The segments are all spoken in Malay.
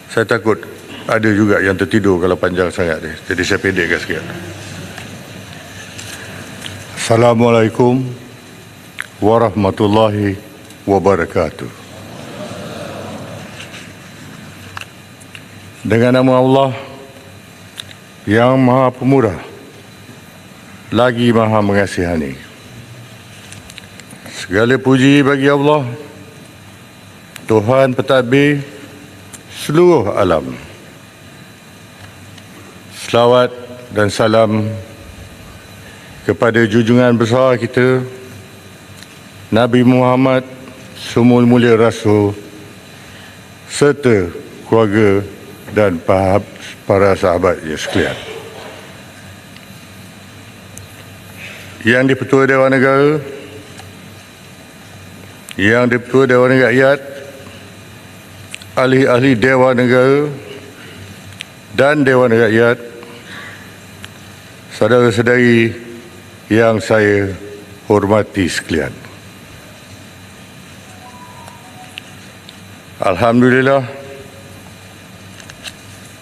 Saya takut ada juga yang tertidur kalau panjang sangat ni. Jadi saya pendekkan sikit. Assalamualaikum warahmatullahi wabarakatuh. Dengan nama Allah yang Maha Pemurah, lagi Maha Mengasihani. Segala puji bagi Allah, Tuhan pentadbir seluruh alam. Selawat dan salam kepada junjungan besar kita, Nabi Muhammad, Sumul Mulia Rasul, serta keluarga dan para sahabatnya sekalian. Yang di-Pertua Dewan Negara, yang di-Pertua Dewan Rakyat, ahli-ahli Dewan Negara dan Dewan Rakyat, saudara-saudari yang saya hormati sekalian. Alhamdulillah,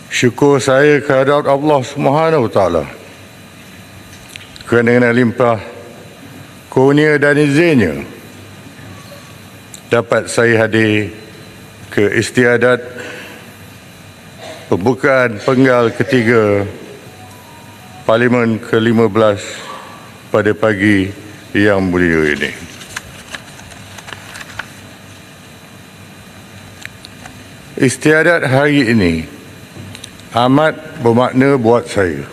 syukur saya kehadrat Allah Subhanahu Wa Taala kerana dengan limpah kurnia dan izinnya dapat saya hadir ke istiadat pembukaan penggal ketiga Parlimen ke-15 pada pagi yang mulia ini. Istiadat hari ini amat bermakna buat saya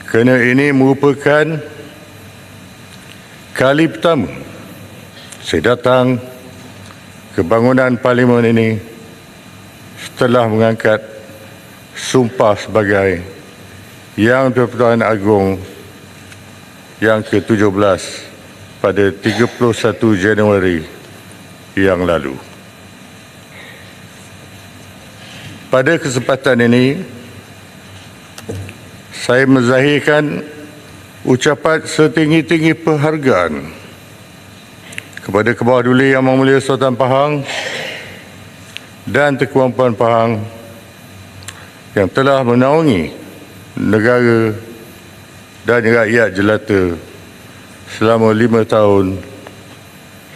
kerana ini merupakan kali pertama saya datang ke bangunan Parlimen ini setelah mengangkat sumpah sebagai Yang di-Pertuan Agong yang ke-17 pada 31 Januari yang lalu. Pada kesempatan ini, saya menzahirkan ucapan setinggi-tinggi penghargaan kepada Kebawah Duli Yang Mulia Sultan Pahang dan Tengku Puan Pahang yang telah menaungi negara dan rakyat jelata selama 5 tahun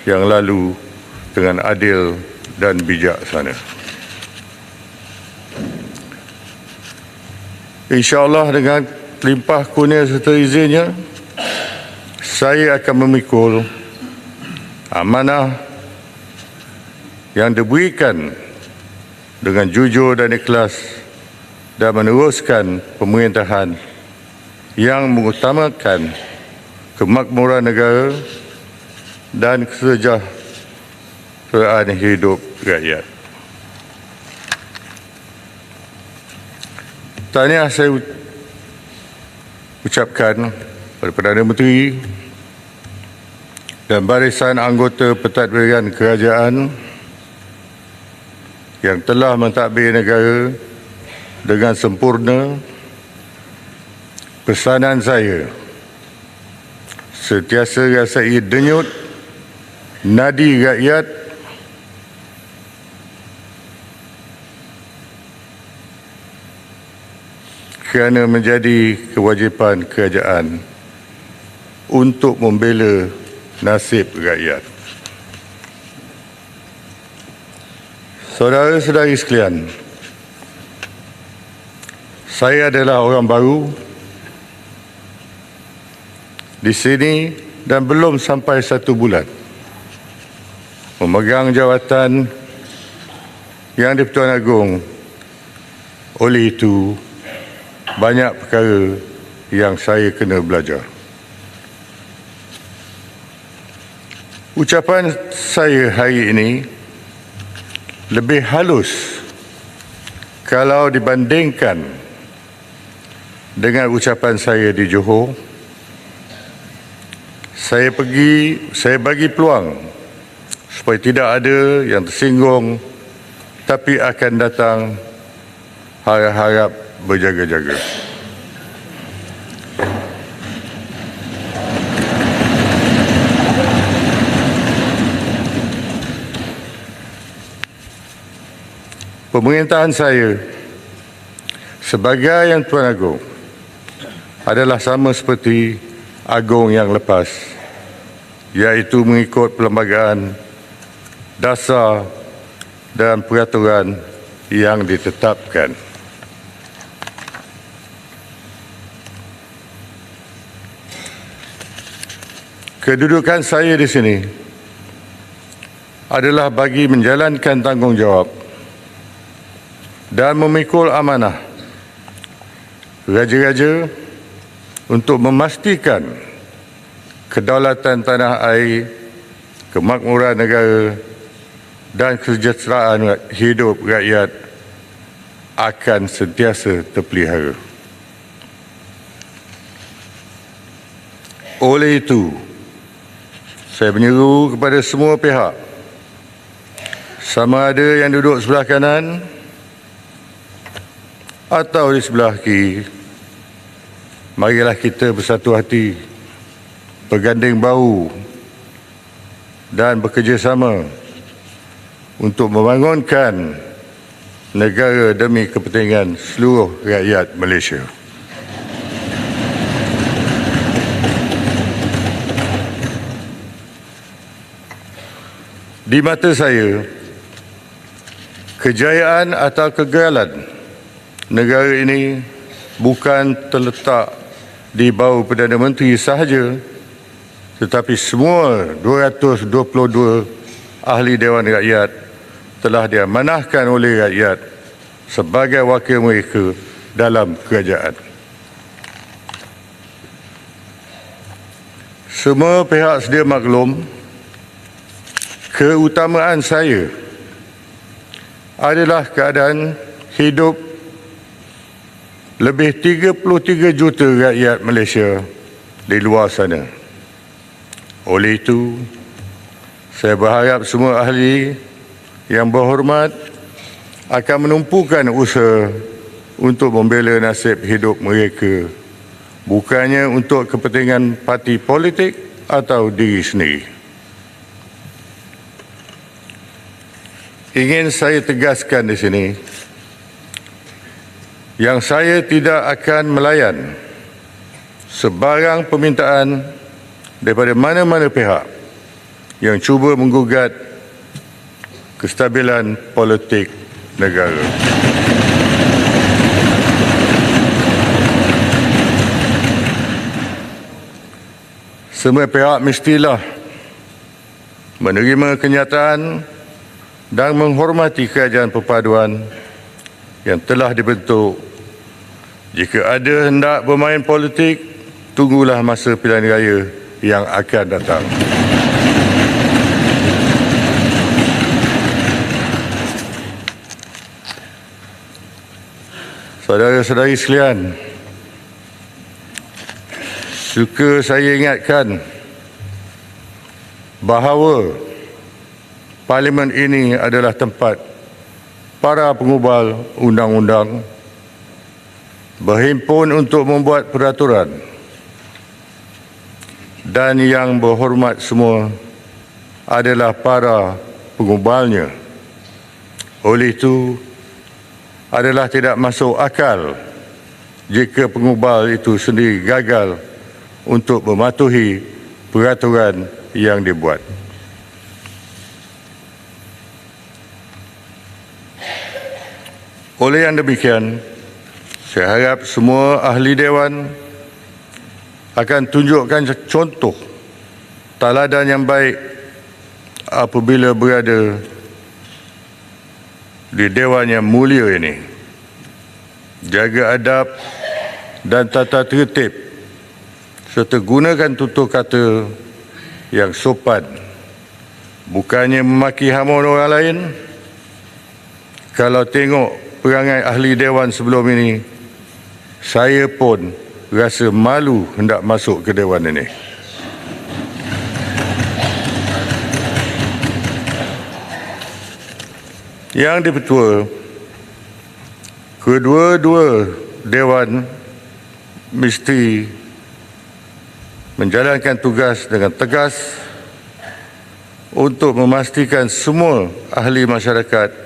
yang lalu dengan adil dan bijaksana. InsyaAllah dengan limpah kurnia serta izinnya, saya akan memikul amanah yang diberikan dengan jujur dan ikhlas dan meneruskan pemerintahan yang mengutamakan kemakmuran negara dan kesejahteraan hidup rakyat. Tahniah saya ucapkan kepada Perdana Menteri dan barisan anggota pentadbiran kerajaan yang telah mentadbir negara dengan sempurna. Pesanan saya sentiasa rasai denyut nadi rakyat kerana menjadi kewajipan kerajaan untuk membela nasib rakyat. Saudara-saudari sekalian, saya adalah orang baru di sini dan belum sampai 1 bulan memegang jawatan Yang di-Pertuan Agong. Oleh itu, banyak perkara yang saya kena belajar. Ucapan saya hari ini lebih halus kalau dibandingkan dengan ucapan saya di Johor. Saya bagi peluang supaya tidak ada yang tersinggung, tapi akan datang harap-harap berjaga-jaga. pemerintahan saya sebagai Yang Tuan Agong adalah sama seperti Agong yang lepas, iaitu mengikut perlembagaan, dasar dan peraturan yang ditetapkan. Kedudukan saya di sini adalah bagi menjalankan tanggungjawab dan memikul amanah raja-raja untuk memastikan kedaulatan tanah air, kemakmuran negara dan kesejahteraan hidup rakyat akan sentiasa terpelihara. Oleh itu, saya menyeru kepada semua pihak, sama ada yang duduk sebelah kanan atau di sebelah kiri, marilah kita bersatu hati, berganding bahu dan bekerjasama untuk membangunkan negara demi kepentingan seluruh rakyat Malaysia. Di mata saya, kejayaan atau kegagalan negara ini bukan terletak di bawah Perdana Menteri sahaja, tetapi semua 222 ahli Dewan Rakyat telah diamanahkan oleh rakyat sebagai wakil mereka dalam kerajaan. Semua pihak sedia maklum, keutamaan saya adalah keadaan hidup lebih 33 juta rakyat Malaysia di luar sana. Oleh itu, saya berharap semua ahli yang berhormat akan menumpukan usaha untuk membela nasib hidup mereka, bukannya untuk kepentingan parti politik atau diri sendiri. Ingin saya tegaskan di sini, yang saya tidak akan melayan sebarang permintaan daripada mana-mana pihak yang cuba menggugat kestabilan politik negara. Semua pihak mestilah menerima kenyataan dan menghormati kerajaan perpaduan yang telah dibentuk. Jika ada hendak bermain politik, tunggulah masa pilihan raya yang akan datang. Saudara-saudari sekalian, suka saya ingatkan bahawa Parlimen ini adalah tempat para pengubal undang-undang berhimpun untuk membuat peraturan, dan yang berhormat semua adalah para pengubalnya. Oleh itu, adalah tidak masuk akal jika pengubal itu sendiri gagal untuk mematuhi peraturan yang dibuat. Oleh yang demikian, saya harap semua ahli Dewan akan tunjukkan contoh teladan yang baik apabila berada di Dewan yang mulia ini. Jaga adab dan tata tertib serta gunakan tutur kata yang sopan, bukannya memaki hamun orang lain. Kalau tengok perangai ahli Dewan sebelum ini, saya pun rasa malu hendak masuk ke Dewan ini. Yang di-Pertua, kedua-dua Dewan mesti menjalankan tugas dengan tegas untuk memastikan semua ahli masyarakat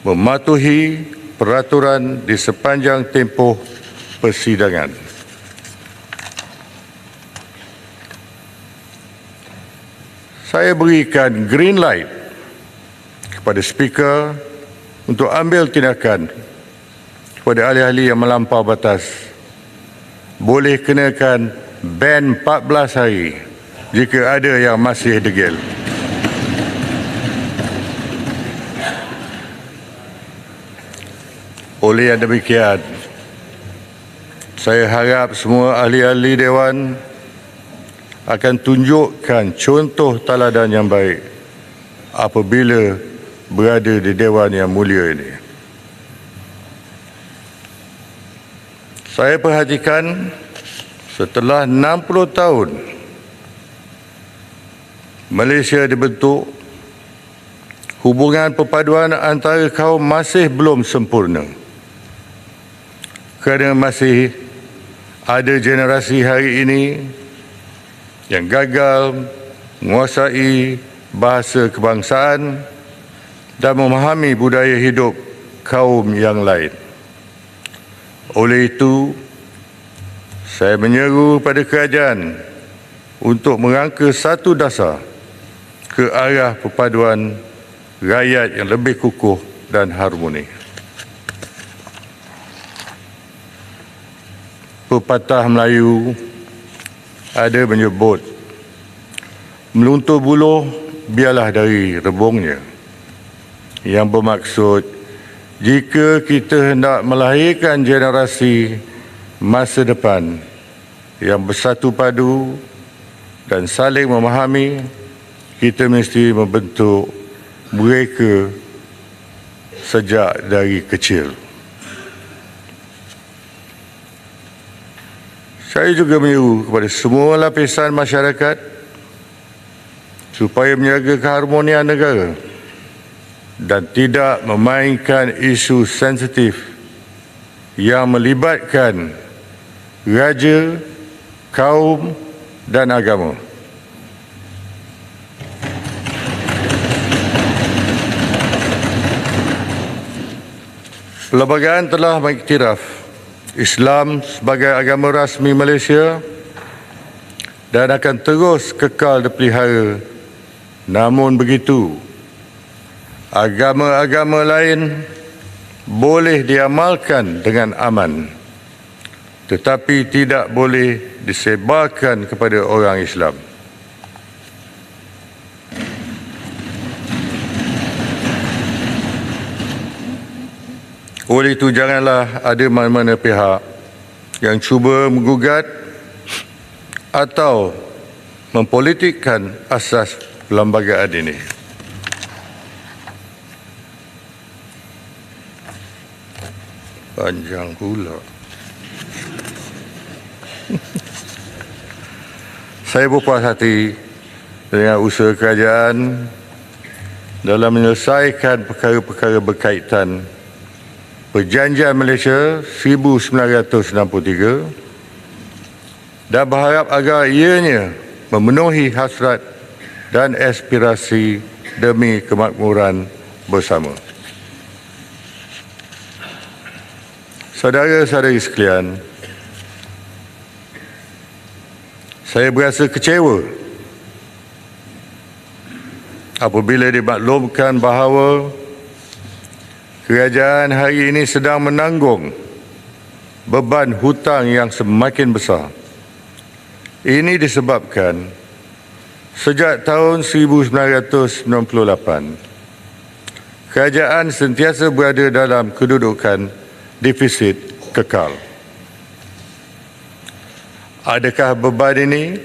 mematuhi peraturan di sepanjang tempoh persidangan. Saya berikan green light kepada Speaker untuk ambil tindakan kepada ahli-ahli yang melampau batas. Boleh kenakan ban 14 hari jika ada yang masih degil. Oleh yang demikian, saya harap semua ahli-ahli Dewan akan tunjukkan contoh teladan yang baik apabila berada di Dewan yang mulia ini. Saya perhatikan setelah 60 tahun Malaysia dibentuk, hubungan perpaduan antara kaum masih belum sempurna. Kerana masih ada generasi hari ini yang gagal menguasai bahasa kebangsaan dan memahami budaya hidup kaum yang lain. Oleh itu, saya menyeru pada kerajaan untuk merangka satu dasar ke arah perpaduan rakyat yang lebih kukuh dan harmoni. Pepatah Melayu ada menyebut, meluntur buluh biarlah dari rebungnya. Yang bermaksud, jika kita hendak melahirkan generasi masa depan yang bersatu padu dan saling memahami, kita mesti membentuk mereka sejak dari kecil. Saya juga menyeru kepada semua lapisan masyarakat supaya menjaga keharmonian negara dan tidak memainkan isu sensitif yang melibatkan raja, kaum dan agama. Perlembagaan telah mengiktiraf Islam sebagai agama rasmi Malaysia dan akan terus kekal dipelihara. Namun begitu, agama-agama lain boleh diamalkan dengan aman, tetapi tidak boleh disebarkan kepada orang Islam. Oleh itu, janganlah ada mana-mana pihak yang cuba menggugat atau mempolitikkan asas perlembagaan ini. Panjang pula. Saya berpuas hati dengan usaha kerajaan dalam menyelesaikan perkara-perkara berkaitan Perjanjian Malaysia 1963 dan berharap agar ianya memenuhi hasrat dan aspirasi demi kemakmuran bersama. Saudara-saudari sekalian, saya berasa kecewa apabila dimaklumkan bahawa kerajaan hari ini sedang menanggung beban hutang yang semakin besar. Ini disebabkan sejak tahun 1998, kerajaan sentiasa berada dalam kedudukan defisit kekal. Adakah beban ini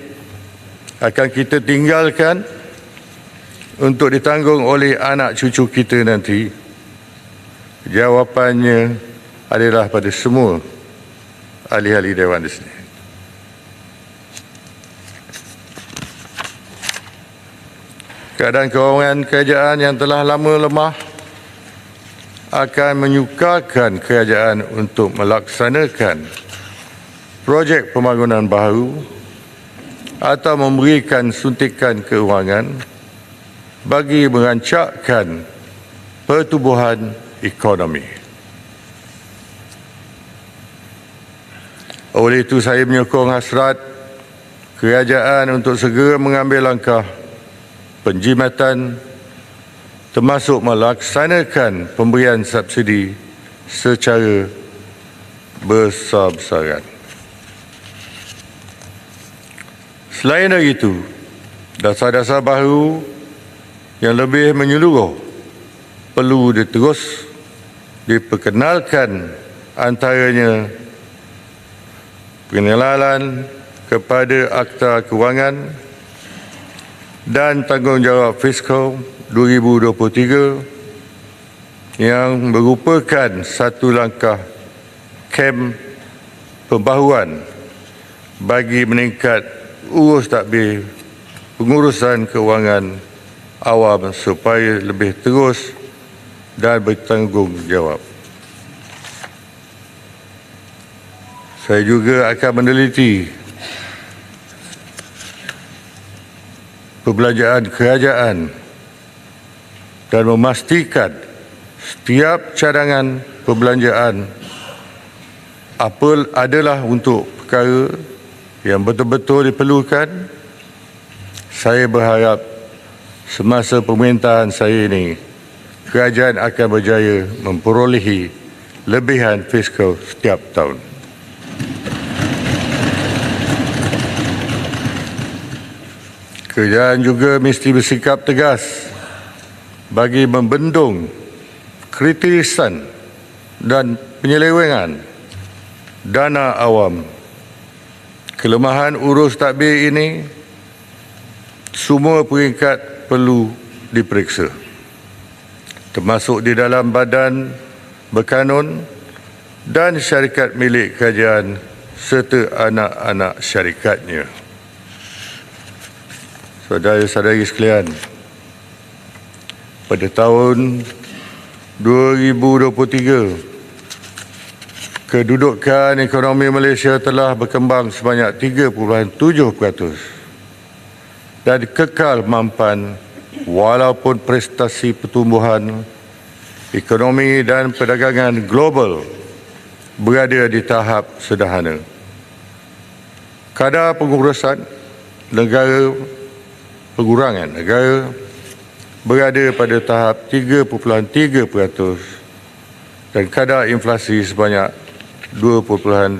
akan kita tinggalkan untuk ditanggung oleh anak cucu kita nanti? Jawapannya adalah pada semua ahli-ahli Dewan di sini. Keadaan kewangan kerajaan yang telah lama lemah akan menyukarkan kerajaan untuk melaksanakan projek pembangunan baru atau memberikan suntikan keuangan bagi merancakkan pertubuhan ekonomi. Oleh itu saya menyokong hasrat kerajaan untuk segera mengambil langkah penjimatan termasuk melaksanakan pemberian subsidi secara besar-besaran. Selain dari itu, dasar-dasar baru yang lebih menyeluruh perlu diterus diperkenalkan, antaranya pengenalan kepada Akta Kewangan dan Tanggungjawab Fiskal 2023 yang merupakan satu langkah kem pembaharuan bagi meningkat urus tadbir pengurusan kewangan awam supaya lebih terus dan bertanggungjawab. Saya juga akan meneliti perbelanjaan kerajaan dan memastikan setiap cadangan perbelanjaan adalah untuk perkara yang betul-betul diperlukan. Saya berharap semasa pemerintahan saya ini, kerajaan akan berjaya memperolehi lebihan fiskal setiap tahun. Kerajaan juga mesti bersikap tegas bagi membendung kritisan dan penyelewengan dana awam. Kelemahan urus tadbir ini semua peringkat perlu diperiksa, termasuk di dalam badan berkanun dan syarikat milik kerajaan serta anak-anak syarikatnya. Saudara-saudari sekalian, pada tahun 2023, kedudukan ekonomi Malaysia telah berkembang sebanyak 3.7% dan kekal mampan walaupun prestasi pertumbuhan ekonomi dan perdagangan global berada di tahap sederhana. Kadar pengurusan negara berada pada tahap 3.3% dan kadar inflasi sebanyak 2.5%.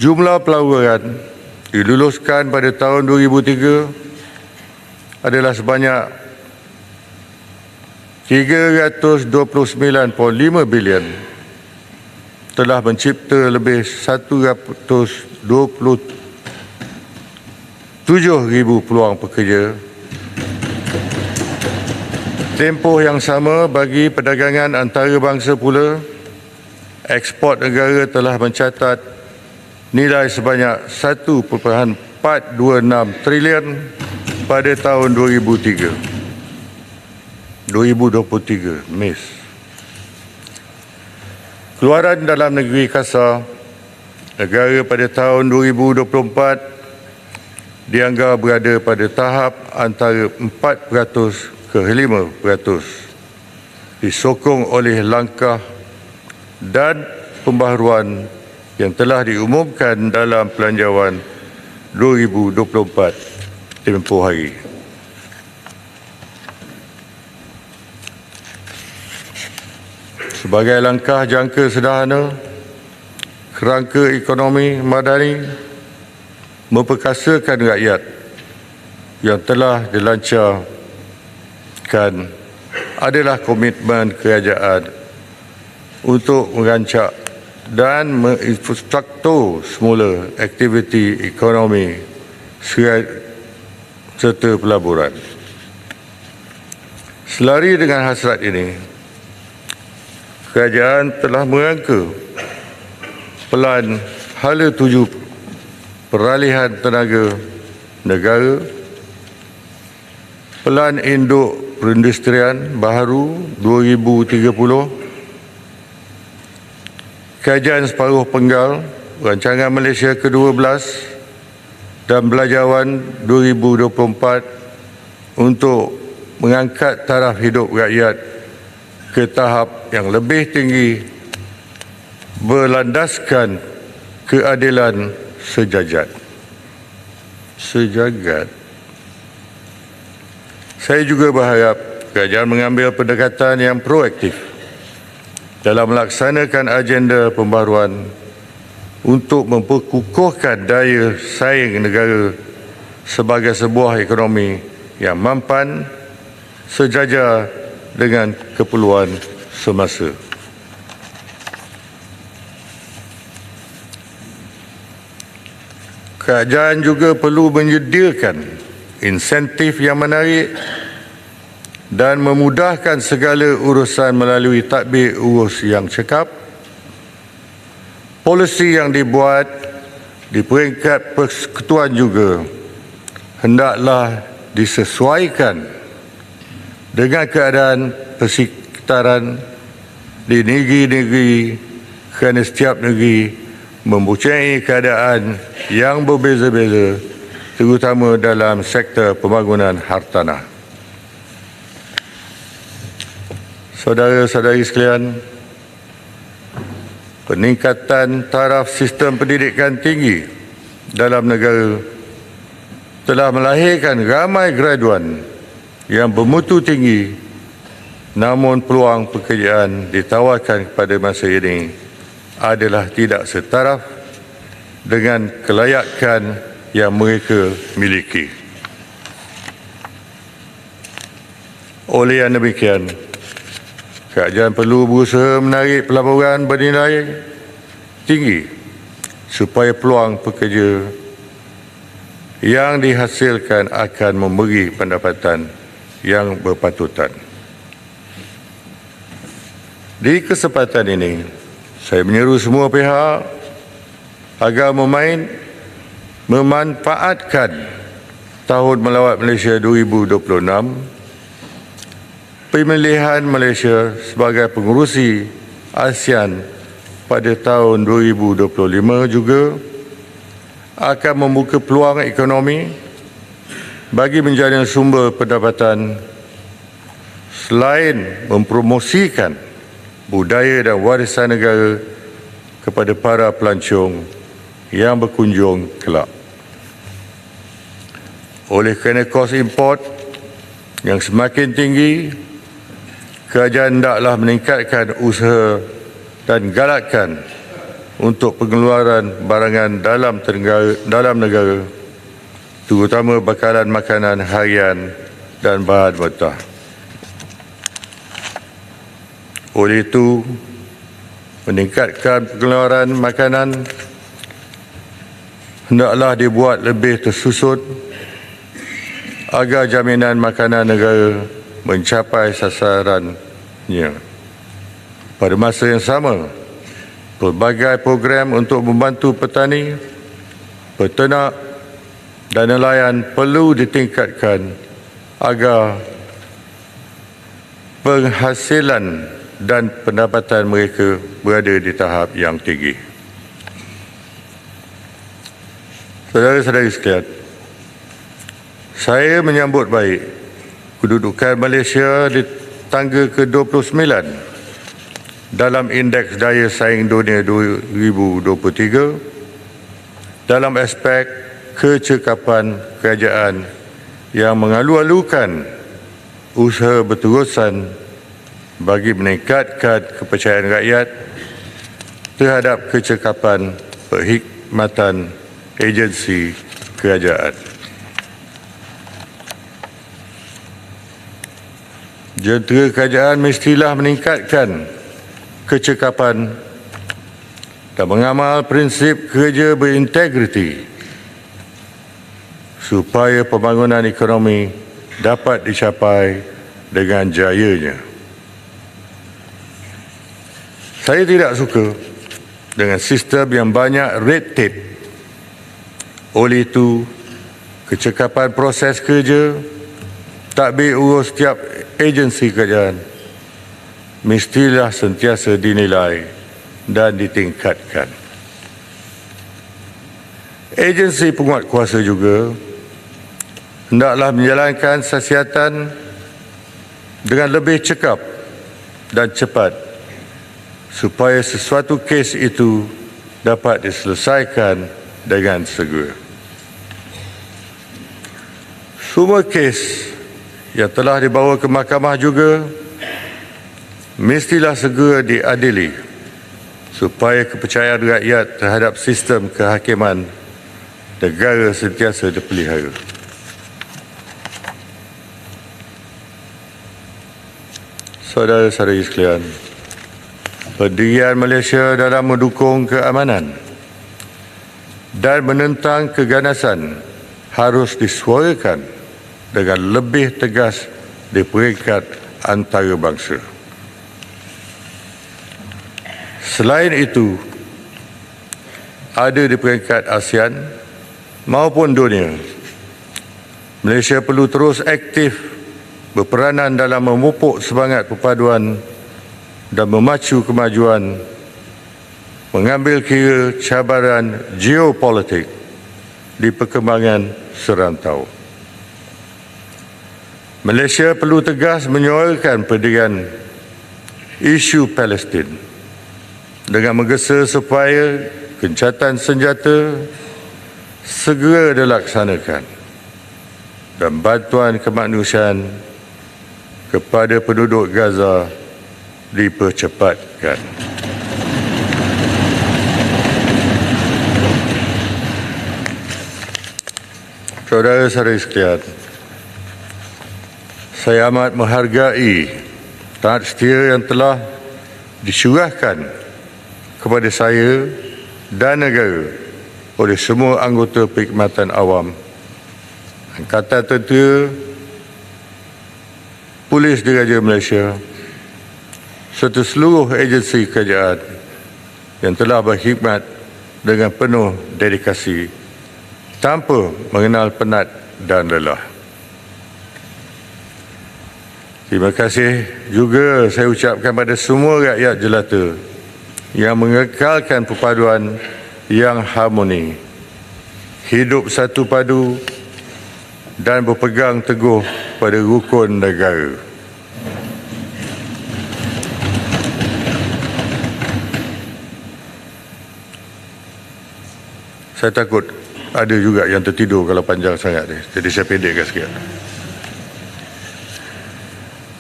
Jumlah pelaburan diluluskan pada tahun 2003 adalah sebanyak 329.5 bilion, telah mencipta lebih 127,000 peluang pekerja. Tempoh yang sama bagi perdagangan antarabangsa pula, ekspor negara telah mencatat nilai sebanyak 1.426 trilion pada tahun 2023, Mac. Keluaran dalam negeri kasar negara pada tahun 2024 dianggap berada pada tahap antara 4% ke 5%, disokong oleh langkah dan pembaharuan yang telah diumumkan dalam Pelanjawan 2024 tempoh hari. Sebagai langkah jangka sederhana, kerangka ekonomi madani memperkasakan rakyat yang telah dilancarkan adalah komitmen kerajaan untuk merancang dan menginfrastruktur semula aktiviti ekonomi serta pelaburan. Selari dengan hasrat ini, kerajaan telah merangka Pelan Hala Tuju Peralihan Tenaga Negara, Pelan Induk Perindustrian Baharu 2030, Kajian Separuh Penggal Rancangan Malaysia ke-12 dan Belanjawan 2024 untuk mengangkat taraf hidup rakyat ke tahap yang lebih tinggi berlandaskan keadilan sejagat. Saya juga berharap kerajaan mengambil pendekatan yang proaktif dalam melaksanakan agenda pembaharuan untuk memperkukuhkan daya saing negara sebagai sebuah ekonomi yang mampan sejajar dengan keperluan semasa. Kerajaan juga perlu menyediakan insentif yang menarik dan memudahkan segala urusan melalui tadbir urus yang cekap. Polisi yang dibuat di peringkat persekutuan juga hendaklah disesuaikan dengan keadaan persekitaran di negeri-negeri kerana setiap negeri mempunyai keadaan yang berbeza-beza, terutama dalam sektor pembangunan hartanah. Saudara-saudari sekalian, peningkatan taraf sistem pendidikan tinggi dalam negara telah melahirkan ramai graduan yang bermutu tinggi, namun peluang pekerjaan ditawarkan pada masa ini adalah tidak setaraf dengan kelayakan yang mereka miliki. Oleh yang demikian, kerajaan perlu berusaha menarik pelaburan bernilai tinggi supaya peluang pekerja yang dihasilkan akan memberi pendapatan yang berpatutan. Di kesempatan ini, saya menyeru semua pihak agar memanfaatkan Tahun Melawat Malaysia 2026, pemilihan Malaysia sebagai pengerusi ASEAN pada tahun 2025 juga akan membuka peluang ekonomi bagi menjadi sumber pendapatan selain mempromosikan budaya dan warisan negara kepada para pelancong yang berkunjung kelak. Oleh kerana kos import yang semakin tinggi, kerajaan hendaklah meningkatkan usaha dan galakkan untuk pengeluaran barangan dalam negara, terutama bekalan makanan harian dan bahan mentah. Oleh itu, meningkatkan pengeluaran makanan hendaklah dibuat lebih tersusun agar jaminan makanan negara mencapai sasarannya. Pada masa yang sama, pelbagai program untuk membantu petani, peternak dan nelayan perlu ditingkatkan agar penghasilan dan pendapatan mereka berada di tahap yang tinggi. Saudara-saudari sekalian, saya menyambut baik kedudukan Malaysia di tangga ke-29 dalam Indeks Daya Saing Dunia 2023 dalam aspek kecekapan kerajaan yang mengalu-alukan usaha berterusan bagi meningkatkan kepercayaan rakyat terhadap kecekapan perkhidmatan agensi kerajaan. Jentera kerajaan mestilah meningkatkan kecekapan dan mengamal prinsip kerja berintegriti supaya pembangunan ekonomi dapat dicapai dengan jayanya. Saya tidak suka dengan sistem yang banyak red tape. Oleh itu, kecekapan proses kerja, tadbir urus setiap agensi kerajaan mestilah sentiasa dinilai dan ditingkatkan. Agensi penguatkuasa juga hendaklah menjalankan siasatan dengan lebih cekap dan cepat supaya sesuatu kes itu dapat diselesaikan dengan segera. Semua kes yang telah dibawa ke mahkamah juga mestilah segera diadili supaya kepercayaan rakyat terhadap sistem kehakiman negara sentiasa dipelihara. Saudara-saudari sekalian, pendirian Malaysia dalam mendukung keamanan dan menentang keganasan harus disuarakan dengan lebih tegas di peringkat antarabangsa. Selain itu, ada di peringkat ASEAN maupun dunia, Malaysia perlu terus aktif berperanan dalam memupuk semangat perpaduan dan memacu kemajuan, mengambil kira cabaran geopolitik di perkembangan serantau. Malaysia perlu tegas menyuarakan pendirian isu Palestin dengan menggesa supaya gencatan senjata segera dilaksanakan dan bantuan kemanusiaan kepada penduduk Gaza dipercepatkan. Saudara-saudari sekalian, saya amat menghargai taat setia yang telah disyurahkan kepada saya dan negara oleh semua anggota Perkhidmatan Awam, Angkatan Tentera, Polis Diraja Malaysia serta seluruh agensi kerajaan yang telah berkhidmat dengan penuh dedikasi tanpa mengenal penat dan lelah. Terima kasih juga saya ucapkan pada semua rakyat jelata yang mengekalkan perpaduan yang harmoni, hidup satu padu dan berpegang teguh pada rukun negara. Saya takut ada juga yang tertidur kalau panjang sangat ni, jadi saya pendekkan sikit.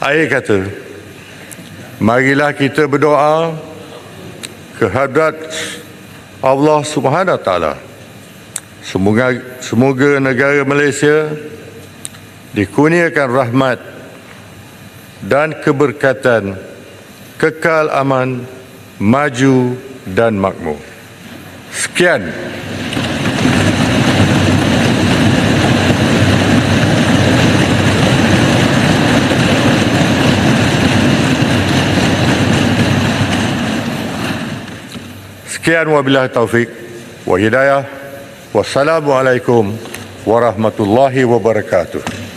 Ayat kata, marilah kita berdoa kehadrat Allah Subhanahu Wa Taala. Semoga negara Malaysia dikurniakan rahmat dan keberkatan, kekal aman, maju dan makmur. Sekian. Sekian wabillahi taufik wa hidayah. Wassalamualaikum warahmatullahi wabarakatuh.